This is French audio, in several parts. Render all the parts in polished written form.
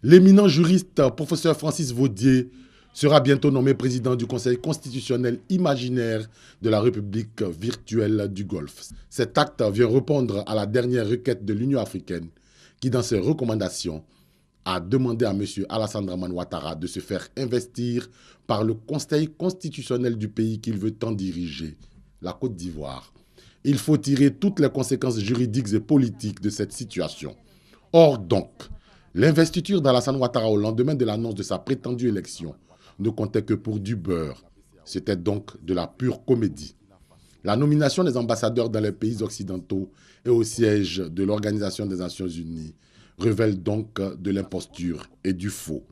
L'éminent juriste professeur Francis Vaudier sera bientôt nommé président du Conseil constitutionnel imaginaire de la République virtuelle du Golfe. Cet acte vient répondre à la dernière requête de l'Union africaine qui, dans ses recommandations, a demandé à M. Alassane Dramane Ouattara de se faire investir par le Conseil constitutionnel du pays qu'il veut tant diriger, la Côte d'Ivoire. Il faut tirer toutes les conséquences juridiques et politiques de cette situation. Or donc, l'investiture d'Alassane Ouattara au lendemain de l'annonce de sa prétendue élection ne comptait que pour du beurre. C'était donc de la pure comédie. La nomination des ambassadeurs dans les pays occidentaux et au siège de l'Organisation des Nations Unies révèle donc de l'imposture et du faux.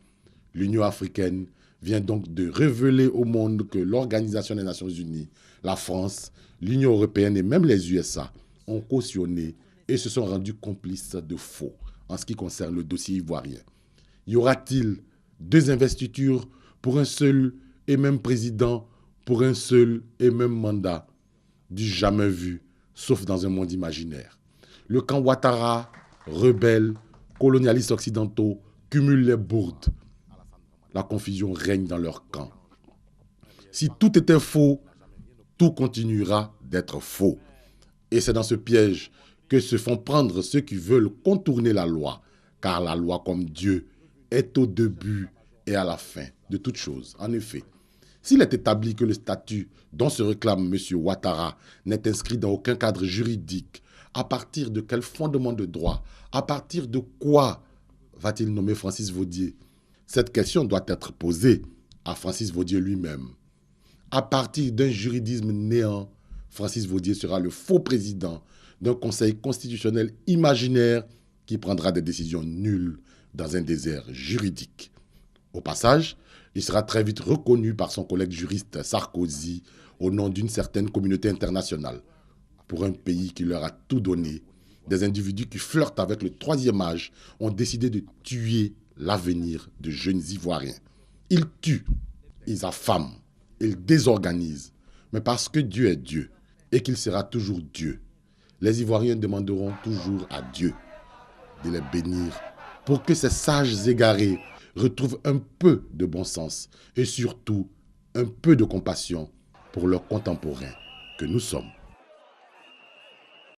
L'Union africaine vient donc de révéler au monde que l'Organisation des Nations Unies, la France, l'Union européenne et même les USA ont cautionné et se sont rendus complices de faux en ce qui concerne le dossier ivoirien. Y aura-t-il deux investitures pour un seul et même président, pour un seul et même mandat? Du jamais vu, sauf dans un monde imaginaire. Le camp Ouattara, rebelles, colonialistes occidentaux, cumule les bourdes. La confusion règne dans leur camp. Si tout était faux, tout continuera d'être faux. Et c'est dans ce piège que se font prendre ceux qui veulent contourner la loi, car la loi, comme Dieu, est au début et à la fin de toute chose. En effet, s'il est établi que le statut dont se réclame M. Ouattara n'est inscrit dans aucun cadre juridique, à partir de quel fondement de droit, à partir de quoi va-t-il nommer Francis Vaudier? Cette question doit être posée à Francis Vaudier lui-même. À partir d'un juridisme néant, Francis Vaudier sera le faux président d'un conseil constitutionnel imaginaire qui prendra des décisions nulles dans un désert juridique. Au passage, il sera très vite reconnu par son collègue juriste Sarkozy au nom d'une certaine communauté internationale. Pour un pays qui leur a tout donné, des individus qui flirtent avec le troisième âge ont décidé de tuer l'avenir de jeunes Ivoiriens. Ils tuent, ils affament, ils désorganisent. Mais parce que Dieu est Dieu et qu'il sera toujours Dieu, les Ivoiriens demanderont toujours à Dieu de les bénir pour que ces sages égarés retrouvent un peu de bon sens et surtout un peu de compassion pour leurs contemporains que nous sommes.